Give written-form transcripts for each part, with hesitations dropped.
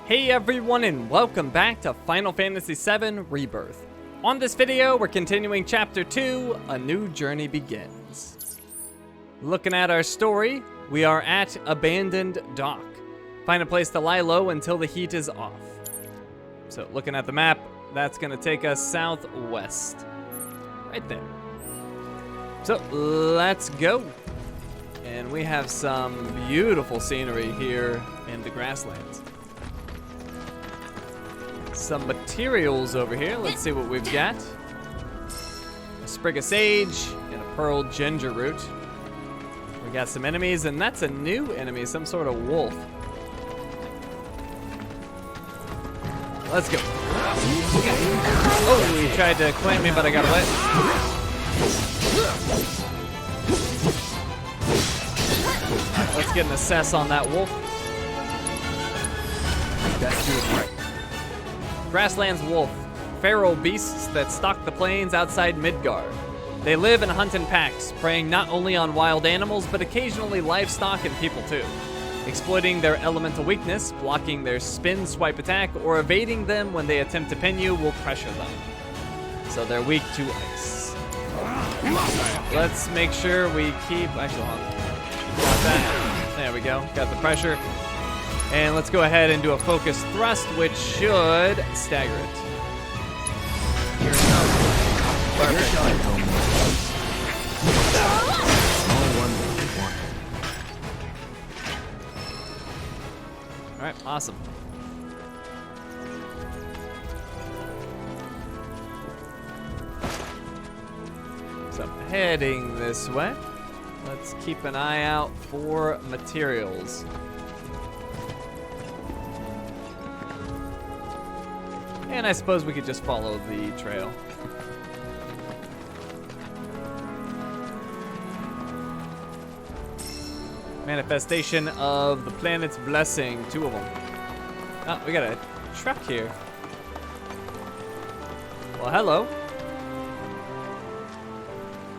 Hey everyone, and welcome back to Final Fantasy VII Rebirth. On this video, we're continuing Chapter 2, A New Journey Begins. Looking at our story, we are at Abandoned Dock. Find a place to lie low until the heat is off. So looking at the map, that's gonna take us southwest. Right there. So let's go. And we have some beautiful scenery here in the grasslands. Some materials over here. Let's see what we've got. A sprig of sage and a pearl ginger root. We got some enemies, and that's a new enemy, some sort of wolf. Let's go. Oh, he tried to clamp me, but I got away. Let's get an assess on that wolf. That's good. Grasslands wolf, feral beasts that stalk the plains outside Midgard. They live and hunt in packs, preying not only on wild animals, but occasionally livestock and people too. Exploiting their elemental weakness, blocking their spin swipe attack, or evading them when they attempt to pin you will pressure them. So they're weak to ice. Right, let's make sure we keep, actually hold on. Got that. There we go, got the pressure. And let's go ahead and do a focus thrust, which should stagger it. Perfect. All right, awesome. So heading this way. Let's keep an eye out for materials. And I suppose we could just follow the trail. Manifestation of the planet's blessing, 2 of them. Oh, we got a truck here. Well, hello.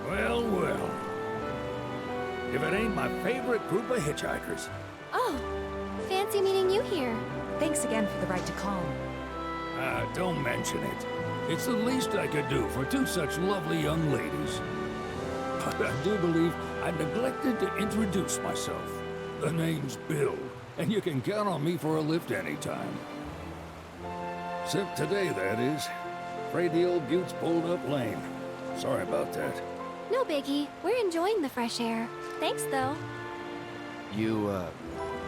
Well, well. If it ain't my favorite group of hitchhikers. Oh, fancy meeting you here. Thanks again for the ride to Calm. Don't mention it. It's the least I could do for 2 such lovely young ladies. But I do believe I neglected to introduce myself. The name's Bill, and you can count on me for a lift anytime. Except today, that is. Afraid the old Butte's pulled up lame. Sorry about that. No biggie. We're enjoying the fresh air. Thanks, though. You,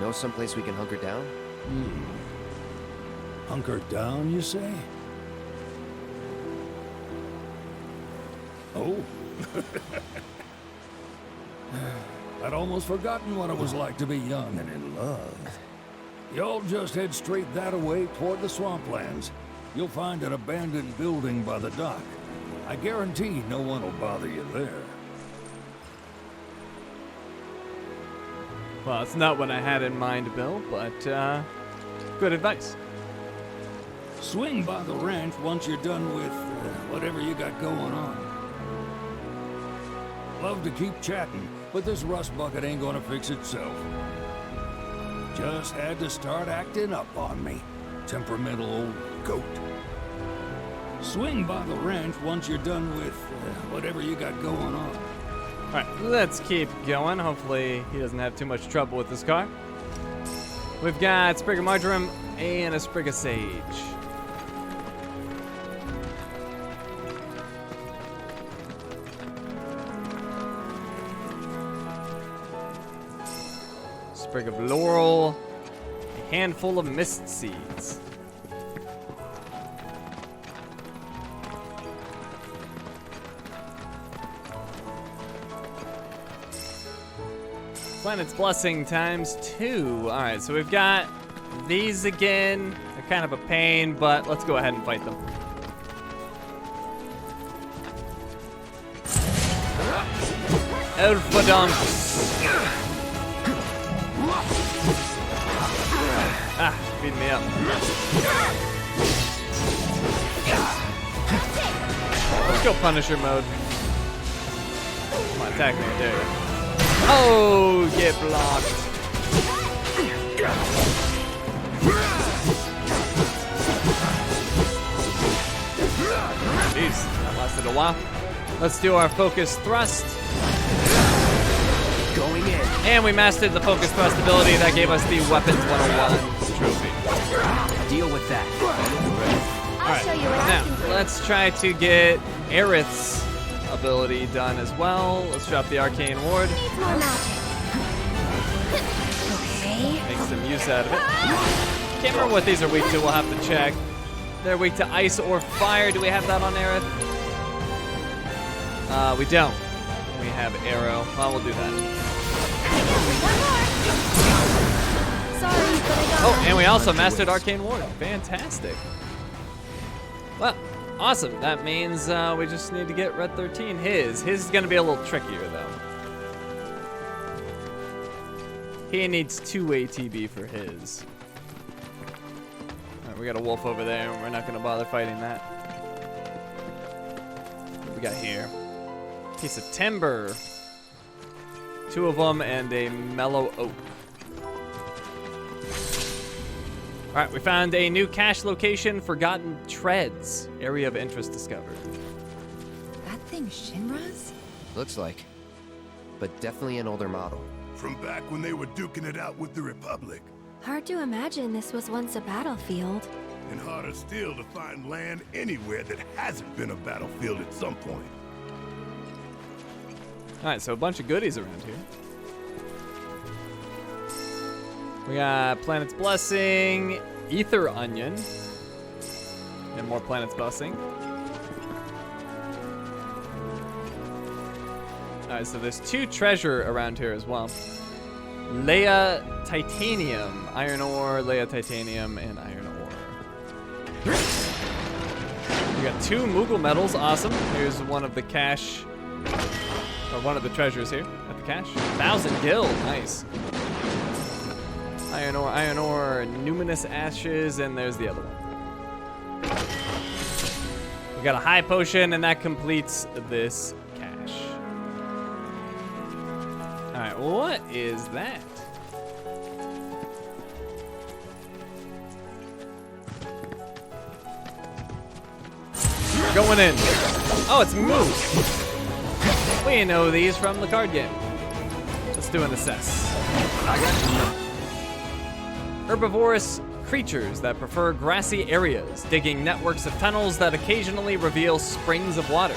know someplace we can hunker down? Hunker down, you say? Oh. I'd almost forgotten what it was like to be young and in love. Y'all just head straight that-a-way toward the swamplands. You'll find an abandoned building by the dock. I guarantee no one will bother you there. Well, it's not what I had in mind, Bill, but good advice. Swing by the ranch once you're done with whatever you got going on. Love to keep chatting, but this rust bucket ain't gonna fix itself. Just had to start acting up on me. Temperamental old goat. Swing by the ranch once you're done with whatever you got going on. All right, let's keep going. Hopefully he doesn't have too much trouble with this car. We've got a sprig of marjoram and a sprig of sage. Sprig of laurel, a handful of mist seeds. Planet's blessing ×2. All right, so we've got these again. They're kind of a pain, but let's go ahead and fight them. Elfadonks. Ah, beating me up. Let's go Punisher mode. Come on, attack me, there you go. Oh, get blocked. lasted a while. Let's do our focus thrust. Going in. And we mastered the focus thrust ability that gave us the Weapons 101 trophy. Deal with that. I'll show you what I can Now, do. let's try to get Aerith's ability done as well. Let's drop the Arcane Ward. Needs more magic. Okay. Make some use out of it. Can't remember what these are weak to. We'll have to check. They're weak to ice or fire. Do we have that on Aerith? We don't. We have arrow. Well, we'll do that. One more. Sorry, but I got Oh, and we also mastered Arcane Ward. Fantastic. Well, awesome. That means we just need to get Red 13 his. His is going to be a little trickier, though. He needs 2 ATB for his. All right, we got a wolf over there, and we're not going to bother fighting that. What we got here? Piece of timber. 2 of them, and a mellow oak. All right, we found a new cache location, Forgotten Treads. Area of interest discovered. That thing Shinra's? Looks like. But definitely an older model. From back when they were duking it out with the Republic. Hard to imagine this was once a battlefield. And harder still to find land anywhere that hasn't been a battlefield at some point. All right, so a bunch of goodies around here. We got Planet's Blessing, Ether Onion, and more Planet's Blessing. All right, so there's 2 treasure around here as well. Leia Titanium, Iron Ore, Leia Titanium, and Iron Ore. We got 2 Moogle medals, awesome. Here's one of the cache, or one of the treasures here at the cache. 1,000 gil, nice. Iron ore, numinous ashes, and there's the other one. We got a high potion, and that completes this cache. All right, what is that? We're going in. Oh, it's moose. We know these from the card game. Let's do an assess. Herbivorous creatures that prefer grassy areas, digging networks of tunnels that occasionally reveal springs of water.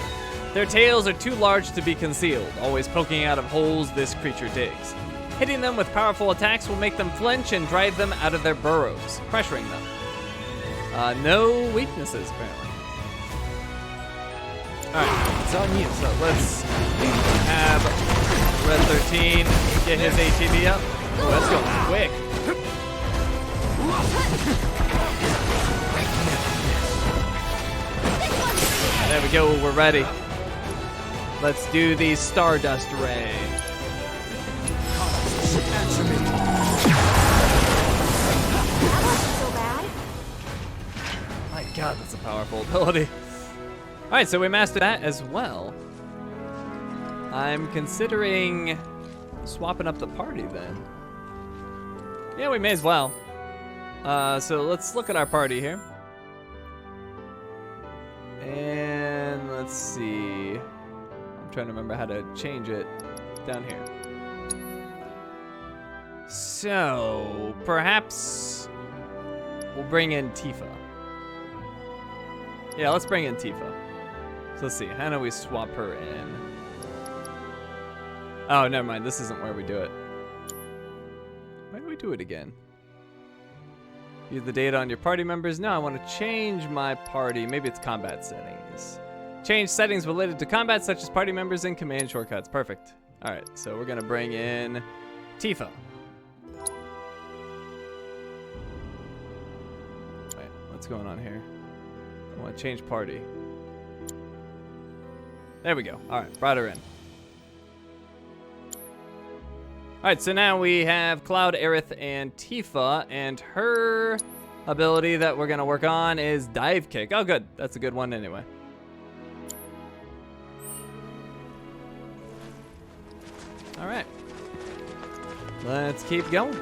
Their tails are too large to be concealed, always poking out of holes this creature digs. Hitting them with powerful attacks will make them flinch and drive them out of their burrows, pressuring them. No weaknesses, apparently. Alright, it's on you. So let's have Red 13 get his ATB up. Oh, that's going quick. There we go, we're ready. Let's do the Stardust Ray. That wasn't so bad. My god, that's a powerful ability. Alright, so we mastered that as well. I'm considering swapping up the party then. Yeah, we may as well. So let's look at our party here. And let's see. I'm trying to remember how to change it down here. So perhaps we'll bring in Tifa. Yeah, let's bring in Tifa. So let's see, how do we swap her in? Oh, never mind, this isn't where we do it. Why do we do it again? Use the data on your party members. No, I want to change my party. Maybe it's combat settings. Change settings related to combat, such as party members and command shortcuts. Perfect. All right, so we're gonna bring in Tifa. Wait, what's going on here? I want to change party. There we go. All right, brought her in. All right, so now we have Cloud, Aerith, and Tifa, and her ability that we're gonna work on is Dive Kick. Oh, good. That's a good one anyway. All right. Let's keep going.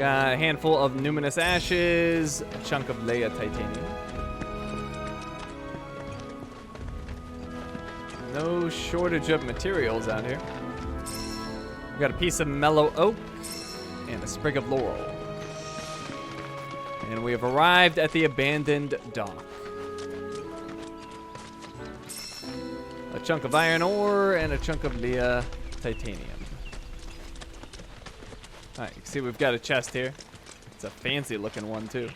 Got a handful of numinous ashes, a chunk of Leia titanium. No shortage of materials out here. We got a piece of mellow oak and a sprig of laurel. And we have arrived at the abandoned dock. A chunk of iron ore and a chunk of Leia titanium. All right, you can see we've got a chest here. It's a fancy looking one too.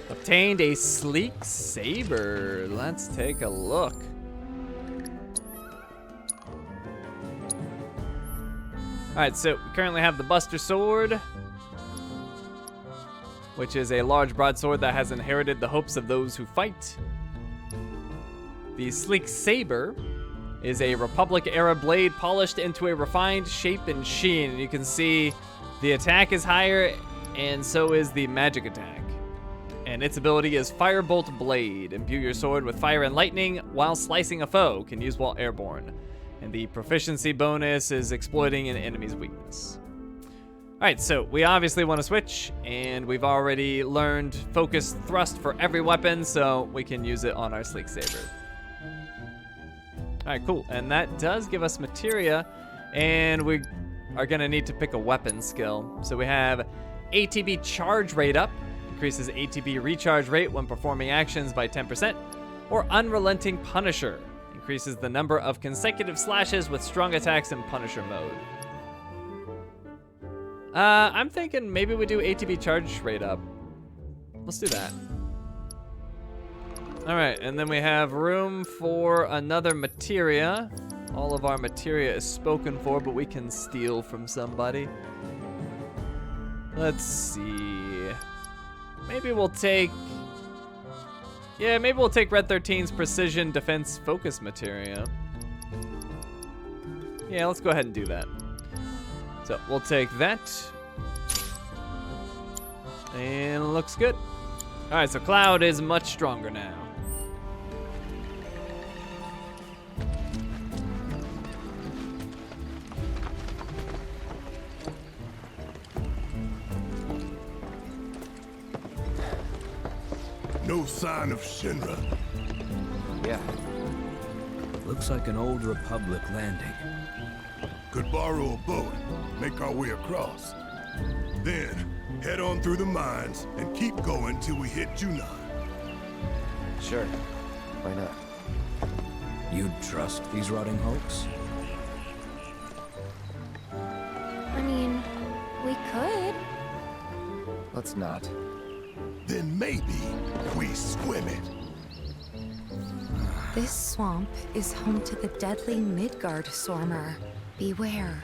Obtained a sleek saber. Let's take a look. All right, so we currently have the Buster Sword, which is a large broadsword that has inherited the hopes of those who fight. The sleek saber is a Republic-era blade polished into a refined shape and sheen. And you can see the attack is higher, and so is the magic attack. And its ability is Firebolt Blade. Imbue your sword with fire and lightning while slicing a foe. Can use while airborne. And the proficiency bonus is exploiting an enemy's weakness. All right, so we obviously want to switch, and we've already learned focused thrust for every weapon, so we can use it on our sleek saber. All right, cool. And that does give us materia, and we are going to need to pick a weapon skill. So we have ATB charge rate up, increases ATB recharge rate when performing actions by 10%, or Unrelenting Punisher, increases the number of consecutive slashes with strong attacks in Punisher mode. I'm thinking maybe we do ATB charge rate up. Let's do that. All right, and then we have room for another materia. All of our materia is spoken for, but we can steal from somebody. Let's see. Maybe we'll take... Yeah, maybe we'll take Red 13's Precision Defense Focus materia. Yeah, let's go ahead and do that. So we'll take that. And it looks good. All right, so Cloud is much stronger now. No sign of Shinra. Yeah. Looks like an old Republic landing. Could borrow a boat, make our way across. Then, head on through the mines and keep going till we hit Junon. Sure. Why not? You'd trust these rotting hulks? I mean, we could. Let's not. Then maybe we swim it. This swamp is home to the deadly Midgard Sormer. Beware.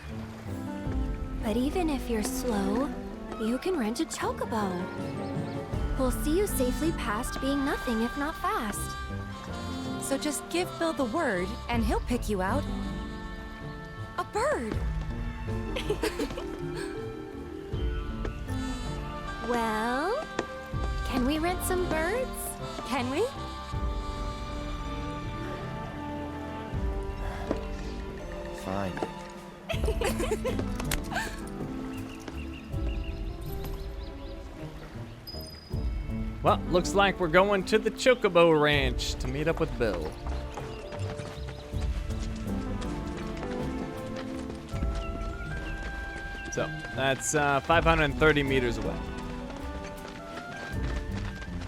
But even if you're slow, you can rent a chocobo. We'll see you safely past being nothing if not fast. So just give Bill the word, and he'll pick you out. A bird! Well, can we rent some birds? Can we? Fine. Well, looks like we're going to the Chocobo Ranch to meet up with Bill. So, that's 530 meters away.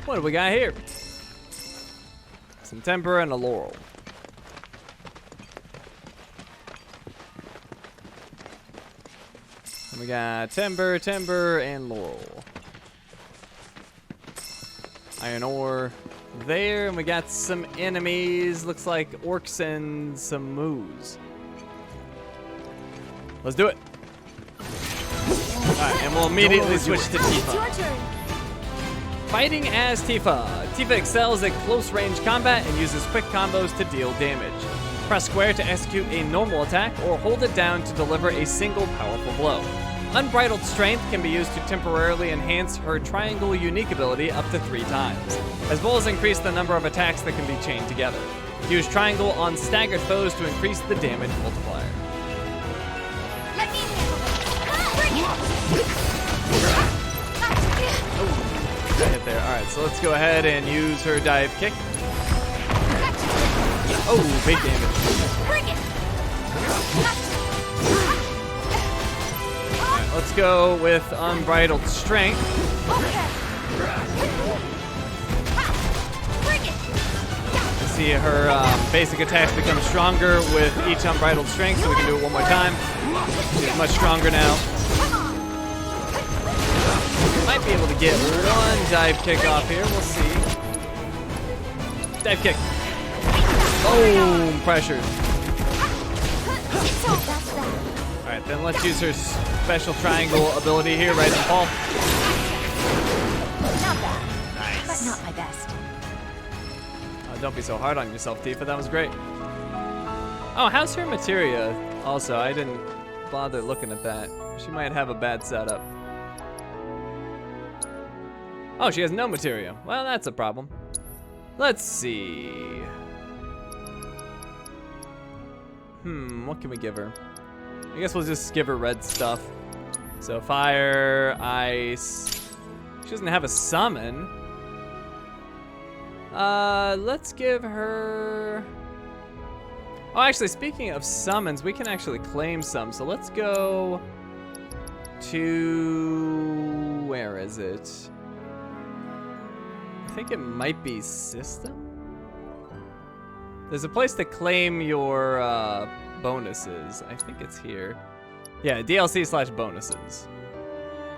What do we got here? Some Tempera and a Laurel. And we got Timber, and Laurel. Iron ore there, and we got some enemies. Looks like orcs and some moos. Let's do it. Alright, and we'll immediately switch to It's Tifa. your turn. Fighting as Tifa. Tifa excels at close-range combat and uses quick combos to deal damage. Press square to execute a normal attack, or hold it down to deliver a single powerful blow. Unbridled Strength can be used to temporarily enhance her Triangle unique ability up to 3 times, as well as increase the number of attacks that can be chained together. Use Triangle on staggered foes to increase the damage multiplier. Got hit there. All right, so let's go ahead and use her dive kick. Oh, big damage. Bring it. All right, let's go with unbridled strength. Okay. Bring it. You see her basic attacks become stronger with each unbridled strength, so we can do it one more time. She's much stronger now. Might be able to get one dive kick off here. We'll see. Dive kick. Boom! Pressured. So that's that. All right, then let's use her special triangle ability here, right in the fall. Not bad. Nice. But not my best. Don't be so hard on yourself, Tifa. That was great. Oh, how's her materia? Also, I didn't bother looking at that. She might have a bad setup. Oh, she has no materia. Well, that's a problem. Let's see. What can we give her? I guess we'll just give her red stuff. So fire, ice. She doesn't have a summon. Let's give her... Oh, actually, speaking of summons, we can actually claim some. So let's go to... Where is it? I think it might be system? There's a place to claim your bonuses. I think it's here. Yeah, DLC/bonuses.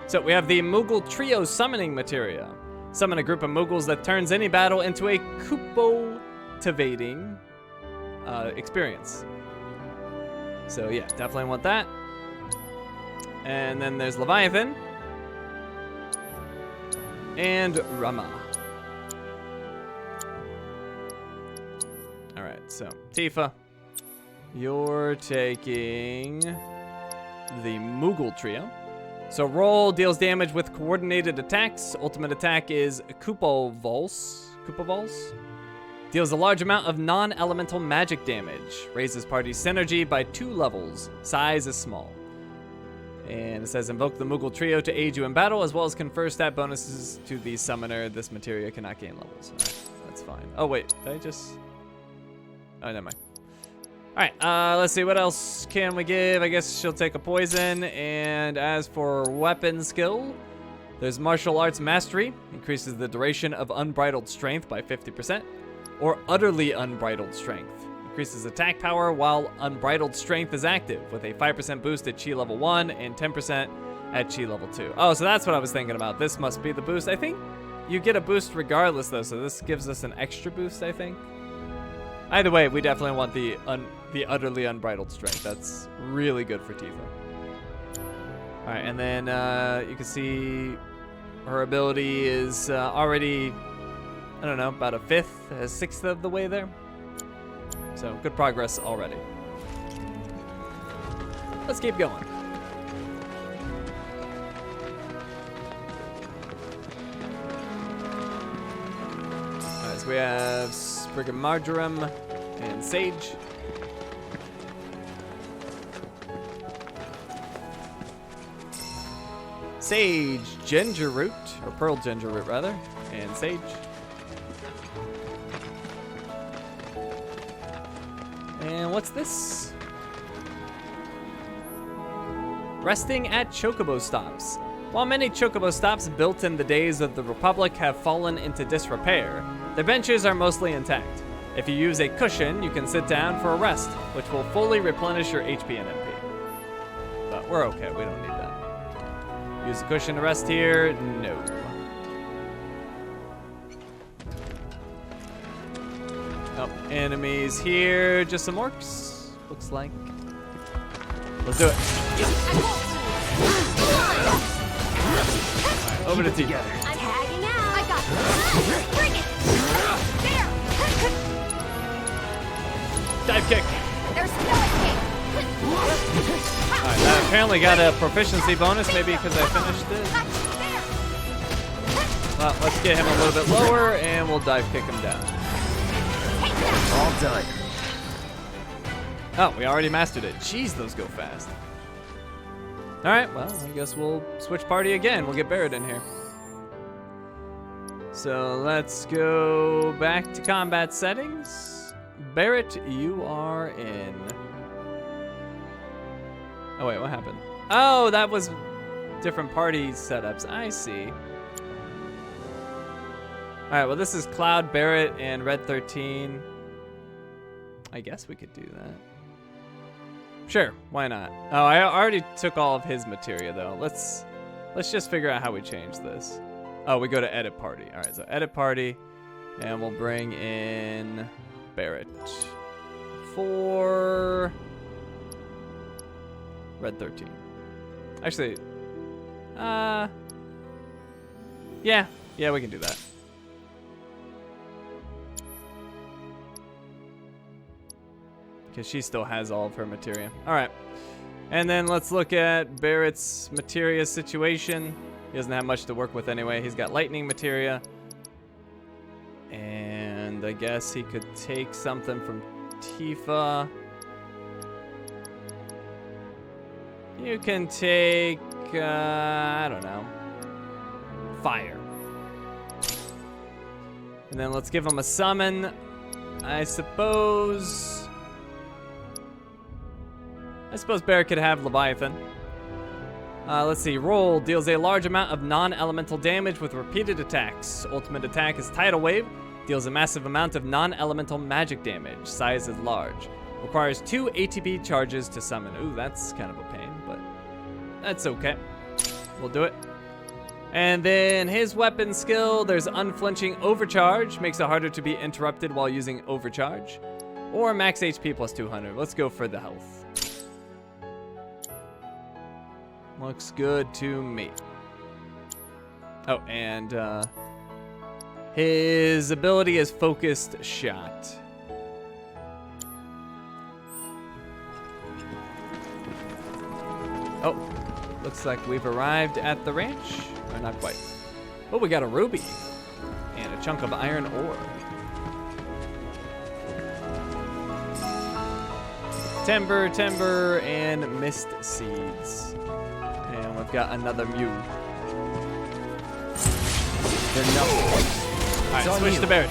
So we have the Moogle Trio Summoning Materia. Summon a group of Moogles that turns any battle into a Kupo-tivating experience. So yeah, definitely want that. And then there's Leviathan. And Rama. Alright, so Tifa, you're taking the Moogle Trio. So roll deals damage with coordinated attacks. Ultimate attack is Kupo Vals. Deals a large amount of non-elemental magic damage. Raises party synergy by 2 levels. Size is small. And it says invoke the Moogle Trio to aid you in battle, as well as confer stat bonuses to the summoner. This materia cannot gain levels. Alright, that's fine. Oh wait, did I just... Oh, never mind. Alright, let's see, what else can we give? I guess she'll take a poison. And as for weapon skill, there's martial arts mastery. Increases the duration of unbridled strength by 50%. Or utterly unbridled strength. Increases attack power while unbridled strength is active, with a 5% boost at Chi level 1 and 10% at Chi level 2. Oh, so that's what I was thinking about. This must be the boost. I think you get a boost regardless, though, so this gives us an extra boost, I think. Either way, we definitely want the utterly unbridled strength. That's really good for Tifa. All right, and then you can see her ability is already, I don't know, about a sixth of the way there. So good progress already. Let's keep going. All right, so we have Sprig of Marjoram and Sage. Sage Ginger Root, or Pearl Ginger Root rather, and Sage. And what's this? Resting at Chocobo Stops. While many Chocobo Stops built in the days of the Republic have fallen into disrepair, the benches are mostly intact. If you use a cushion, you can sit down for a rest, which will fully replenish your HP and MP. But we're okay, we don't need that. Use a cushion to rest here? No. Oh, enemies here. Just some orcs, looks like. Let's do it. Alright, over to Tifa. I'm tagging out. I got this. Bring it. There. Dive kick. There's no escape. Alright, that apparently got a proficiency bonus, maybe because I finished it. Well, let's get him a little bit lower, and we'll dive kick him down. All done. Oh, we already mastered it. Jeez, those go fast. Alright, well, I guess we'll switch party again. We'll get Barrett in here. So let's go back to combat settings. Barrett, you are in. Oh wait, what happened? Oh, that was different party setups. I see. All right, well this is Cloud, Barrett, and Red 13. I guess we could do that. Sure, why not? Oh, I already took all of his materia though. Let's just figure out how we change this. Oh, we go to edit party. All right, so edit party, and we'll bring in Barrett for Red 13. Actually, yeah, we can do that. Because she still has all of her materia. All right. And then let's look at Barrett's materia situation. He doesn't have much to work with anyway. He's got lightning materia. And I guess he could take something from Tifa. You can take, I don't know, fire. And then let's give him a summon. I suppose Barrett could have Leviathan. Let's see. Roll deals a large amount of non-elemental damage with repeated attacks. Ultimate attack is Tidal Wave. Deals a massive amount of non-elemental magic damage. Size is large. Requires 2 ATB charges to summon. Ooh, that's kind of a pain, but that's okay. We'll do it. And then his weapon skill, there's Unflinching Overcharge. Makes it harder to be interrupted while using Overcharge. Or max HP plus 200. Let's go for the health. Looks good to me. Oh, and his ability is Focused Shot. Oh, looks like we've arrived at the ranch. Or not quite. Oh, we got a ruby and a chunk of iron ore. Timber, and mist seeds. And we've got another Mew. Alright, switch to Barrett.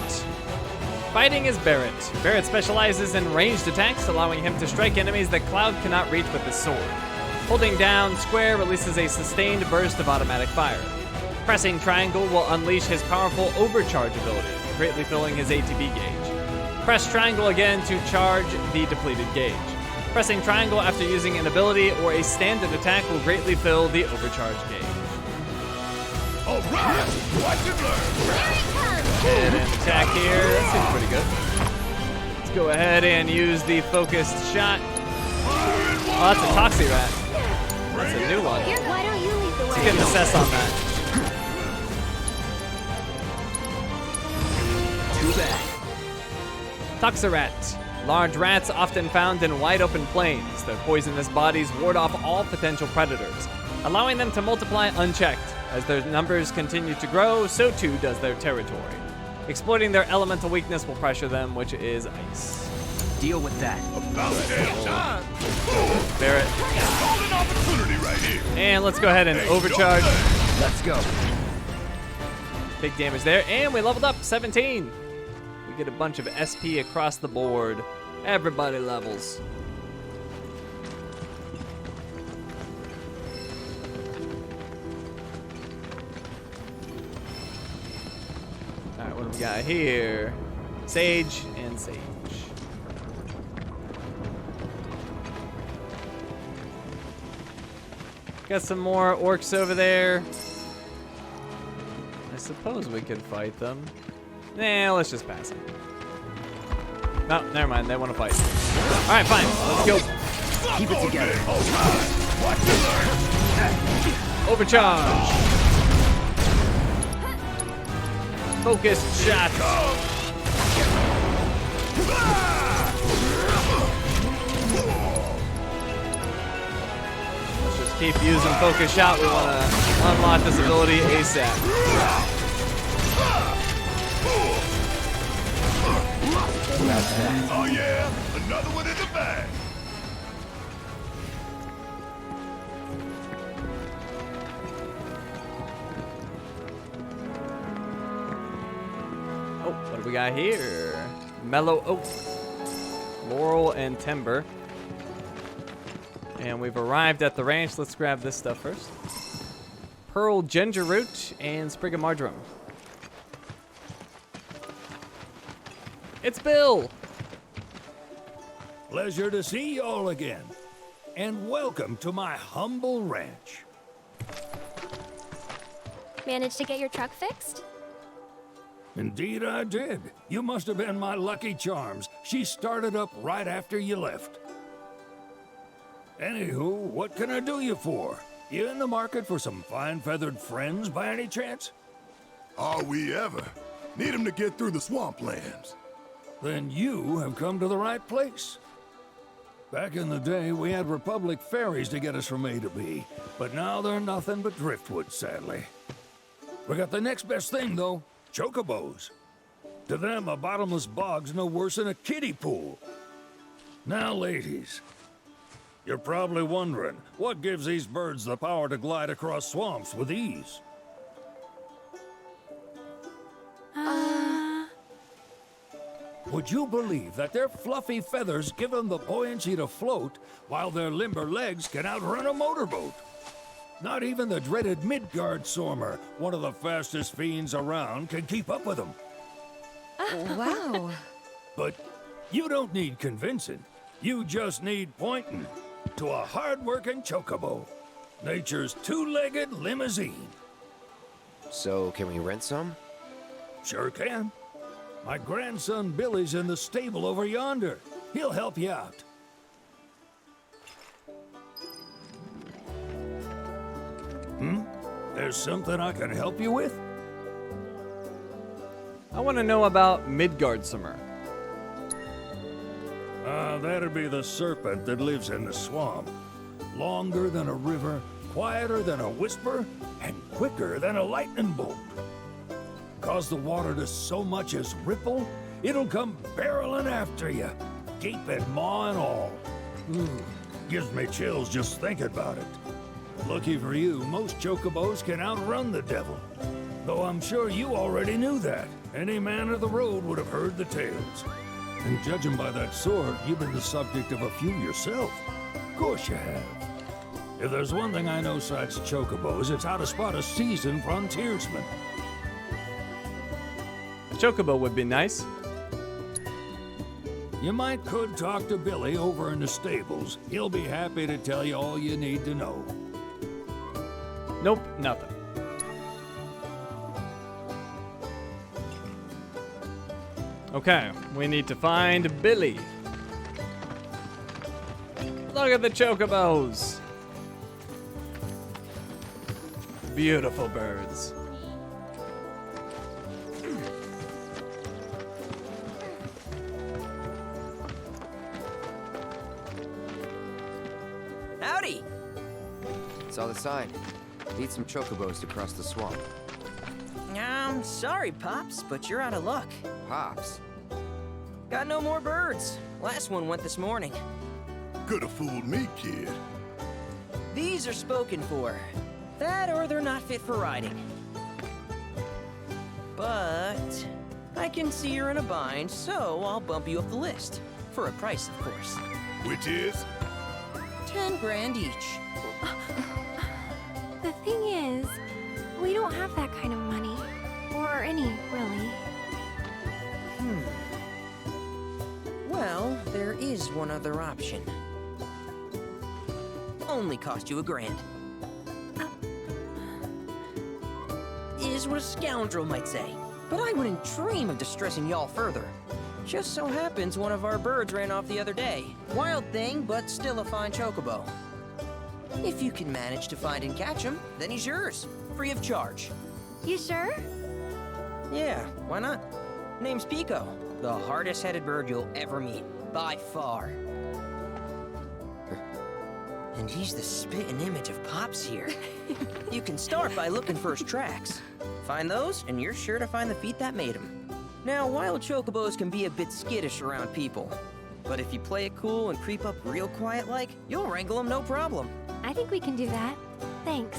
Fighting is Barrett. Barrett specializes in ranged attacks, allowing him to strike enemies that Cloud cannot reach with his sword. Holding down square releases a sustained burst of automatic fire. Pressing triangle will unleash his powerful overcharge ability, greatly filling his ATB gauge. Press triangle again to charge the depleted gauge. Pressing triangle after using an ability or a standard attack will greatly fill the overcharge gauge. All right, watch and learn. And an attack here. That seems pretty good. Let's go ahead and use the focused shot. Oh, that's a Toxie Rat. That's a new one. Why don't you lead the way? Let's get an assess on that. Too bad. Toxarat. Large rats often found in wide open plains. Their poisonous bodies ward off all potential predators, allowing them to multiply unchecked. As their numbers continue to grow, so too does their territory. Exploiting their elemental weakness will pressure them, which is ice. Deal with that. About damn time. Barrett. Golden opportunity right here. And let's go ahead and overcharge. Let's go. Big damage there. And we leveled up 17. We get a bunch of SP across the board. Everybody levels. All right, what do we got here? Sage and Sage. Got some more orcs over there. I suppose we could fight them. Nah, let's just pass them. No, never mind. They want to fight. All right, fine. Let's go. Keep it together. Watch and learn. Overcharge. Focused shot. Let's just keep using focused shot. We want to unlock this ability ASAP. Oh yeah, another one in the bag. Oh, what do we got here? Mellow oak, laurel, and timber. And we've arrived at the ranch. Let's grab this stuff first. Pearl ginger root and sprig of marjoram. It's Bill! Pleasure to see y'all again. And welcome to my humble ranch. Managed to get your truck fixed? Indeed I did. You must have been my lucky charms. She started up right after you left. Anywho, what can I do you for? You in the market for some fine-feathered friends by any chance? Are we ever? Need 'em to get through the swamplands. Then you have come to the right place. Back in the day, we had Republic ferries to get us from A to B, but now they're nothing but driftwood, sadly. We got the next best thing, though, chocobos. To them, a bottomless bog's no worse than a kiddie pool. Now, ladies, you're probably wondering, what gives these birds the power to glide across swamps with ease? Would you believe that their fluffy feathers give them the buoyancy to float, while their limber legs can outrun a motorboat? Not even the dreaded Midgard Sormer, one of the fastest fiends around, can keep up with them. Wow. But you don't need convincing. You just need pointing to a hard-working chocobo. Nature's two-legged limousine. So, can we rent some? Sure can. My grandson Billy's in the stable over yonder. He'll help you out. There's something I can help you with? I want to know about Midgardsormr. That'd be the serpent that lives in the swamp. Longer than a river, quieter than a whisper, and quicker than a lightning bolt. Cause the water to so much as ripple, it'll come barreling after you, gaping maw and all. Gives me chills just thinking about it. Lucky for you, most chocobos can outrun the devil. Though I'm sure you already knew that. Any man of the road would have heard the tales. And judging by that sword, you've been the subject of a few yourself. Of course you have. If there's one thing I know besides chocobos, it's how to spot a seasoned frontiersman. A chocobo would be nice. You could talk to Billy over in the stables. He'll be happy to tell you all you need to know. Nope, nothing. Okay, we need to find Billy. Look at the chocobos. Beautiful birds. Howdy! Saw the sign. Need some chocobos to cross the swamp. I'm sorry, Pops, but you're out of luck. Pops. Got no more birds. Last one went this morning. Could've fooled me, kid. These are spoken for. That or they're not fit for riding. But I can see you're in a bind, so I'll bump you up the list. For a price, of course. Which is? 10 grand each. The thing is, we don't have that kind of money. Or any, really. Well, there is one other option. Only cost you $1,000. Is what a scoundrel might say. But I wouldn't dream of distressing y'all further. Just so happens one of our birds ran off the other day. Wild thing, but still a fine chocobo. If you can manage to find and catch him, then he's yours. Free of charge. You sure? Yeah, why not? Name's Pico. The hardest-headed bird you'll ever meet. By far. And he's the spitting image of Pops here. You can start by looking for his tracks. Find those, and you're sure to find the feet that made him. Now, wild chocobos can be a bit skittish around people. But if you play it cool and creep up real quiet-like, you'll wrangle them no problem. I think we can do that. Thanks.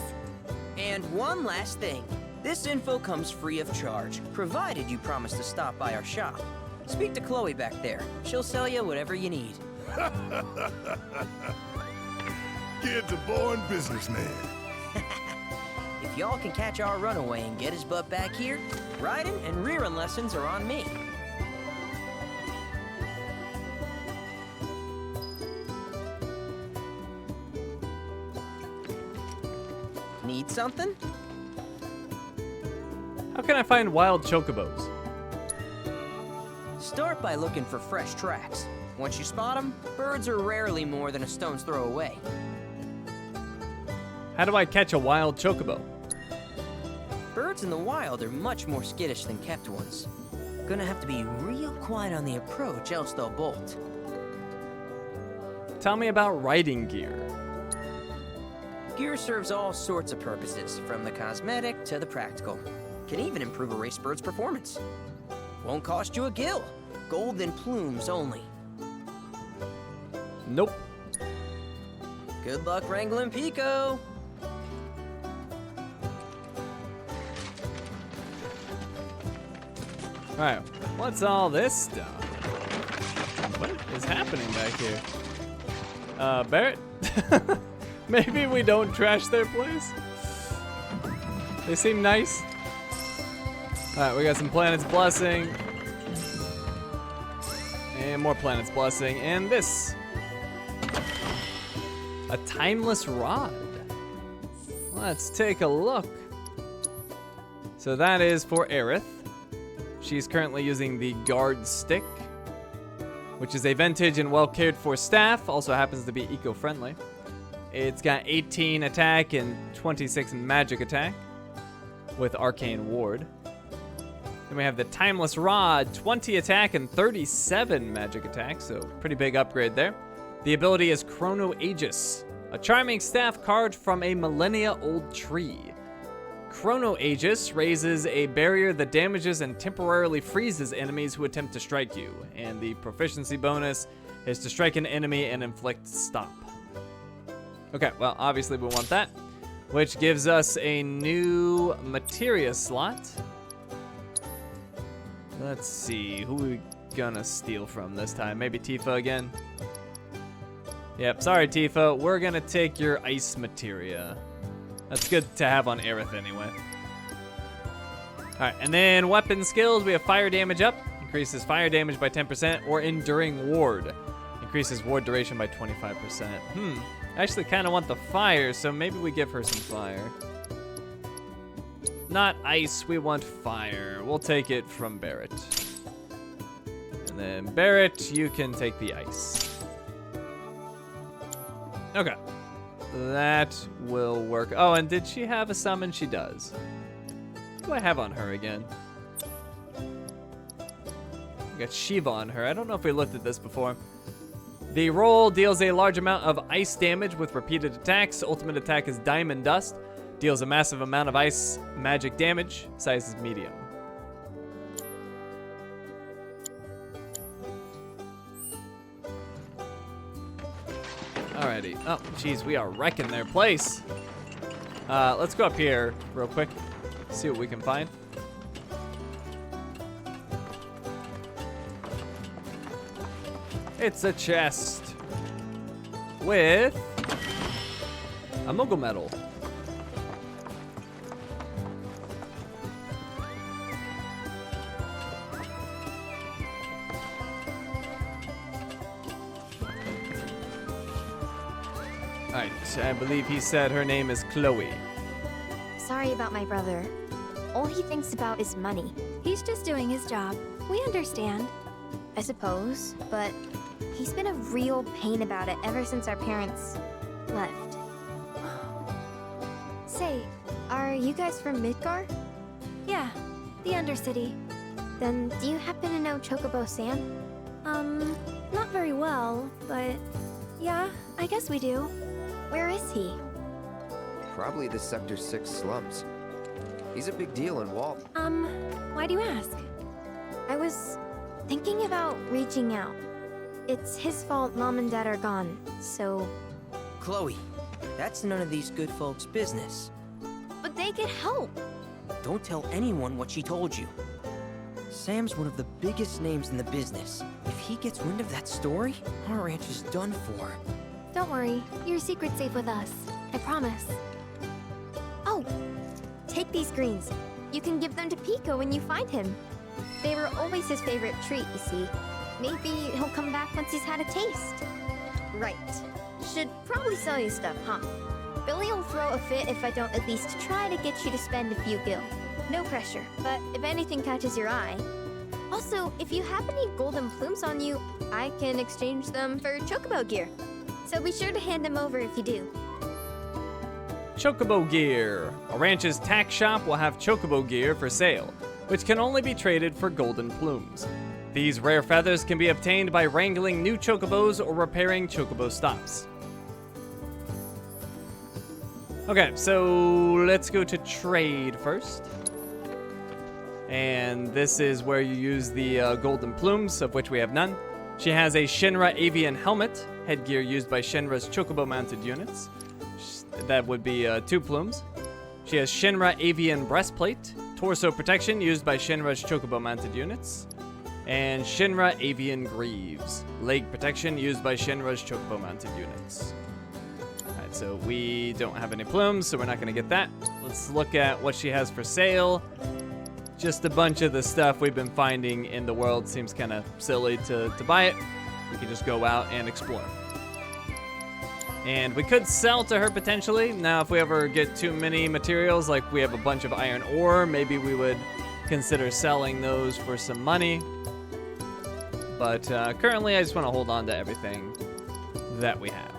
And one last thing. This info comes free of charge, provided you promise to stop by our shop. Speak to Chloe back there. She'll sell you whatever you need. Kid's a born businessman. If y'all can catch our runaway and get his butt back here, riding and rearing lessons are on me. Need something? How can I find wild chocobos? Start by looking for fresh tracks. Once you spot them, birds are rarely more than a stone's throw away. How do I catch a wild chocobo? Birds in the wild are much more skittish than kept ones. Gonna have to be real quiet on the approach, else they'll bolt. Tell me about riding gear. Gear serves all sorts of purposes, from the cosmetic to the practical. Can even improve a race bird's performance. Won't cost you a gill. Golden plumes only. Nope. Good luck wrangling Pico. Alright, what's all this stuff? What is happening back here? Barrett? Maybe we don't trash their place? They seem nice. Alright, we got some Planet's Blessing. And more Planet's Blessing. And this. A Timeless Rod. Let's take a look. So that is for Aerith. She's currently using the Guard Stick, which is a vintage and well cared for staff. Also happens to be eco-friendly. It's got 18 attack and 26 magic attack with Arcane Ward. Then we have the Timeless Rod, 20 attack and 37 magic attack, so pretty big upgrade there. The ability is Chrono Aegis, a charming staff carved from a millennia-old tree. Chrono Aegis raises a barrier that damages and temporarily freezes enemies who attempt to strike you, and the proficiency bonus is to strike an enemy and inflict stop. Okay, well, obviously we want that, which gives us a new materia slot. Let's see, who we gonna steal from this time? Maybe Tifa again? Yep, sorry Tifa, we're gonna take your ice materia. That's good to have on Aerith anyway. Alright, and then weapon skills, we have fire damage up, increases fire damage by 10%, or enduring ward, increases ward duration by 25%. I actually kind of want the fire, so maybe we give her some fire. Not ice, we want fire. We'll take it from Barrett. And then Barrett, you can take the ice. Okay. That will work. Oh, and did she have a summon? She does. What do I have on her again? We got Shiva on her. I don't know if we looked at this before. The roll deals a large amount of ice damage with repeated attacks. Ultimate attack is Diamond Dust. Deals a massive amount of ice magic damage. Size is medium. Alrighty. Oh, geez, we are wrecking their place. Let's go up here real quick. See what we can find. It's a chest with a Moogle medal. Alright, I believe he said her name is Chloe. Sorry about my brother. All he thinks about is money. He's just doing his job. We understand. I suppose, but he's been a real pain about it ever since our parents left. Say, are you guys from Midgar? Yeah, the Undercity. Then do you happen to know Chocobo Sam? Not very well, but yeah, I guess we do. Where is he? Probably the Sector 6 slums. He's a big deal in Walt. Why do you ask? I was thinking about reaching out. It's his fault Mom and Dad are gone, so... Chloe, that's none of these good folks' business. But they could help. don't tell anyone what she told you. Sam's one of the biggest names in the business. If he gets wind of that story, our ranch is done for. Don't worry, your secret's safe with us. I promise. Oh, take these greens. You can give them to Pico when you find him. They were always his favorite treat, you see. Maybe he'll come back once he's had a taste. Right. Should probably sell you stuff, huh? Billy will throw a fit if I don't at least try to get you to spend a few gil. No pressure, but if anything catches your eye. Also, if you have any golden plumes on you, I can exchange them for chocobo gear. So be sure to hand them over if you do. Chocobo gear. A ranch's tack shop will have chocobo gear for sale, which can only be traded for golden plumes. These rare feathers can be obtained by wrangling new chocobos or repairing chocobo stops. Okay, so let's go to trade first. And this is where you use the golden plumes, of which we have none. She has a Shinra avian helmet, headgear used by Shinra's chocobo mounted units. That would be 2 plumes. She has Shinra avian breastplate, torso protection used by Shinra's chocobo mounted units. And Shinra avian greaves, leg protection used by Shinra's chocobo mounted units. Alright, so we don't have any plumes, so we're not going to get that. Let's look at what she has for sale. Just a bunch of the stuff we've been finding in the world. Seems kind of silly to buy it. We can just go out and explore. And we could sell to her potentially. Now, if we ever get too many materials, like we have a bunch of iron ore, maybe we would consider selling those for some money. But currently, I just want to hold on to everything that we have.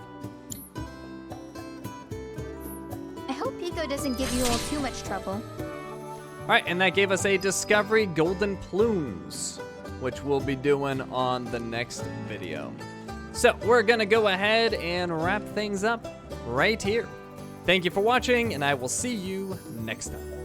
I hope Pico doesn't give you all too much trouble. All right, and that gave us a Discovery Golden Plumes, which we'll be doing on the next video. So we're gonna go ahead and wrap things up right here. Thank you for watching, and I will see you next time.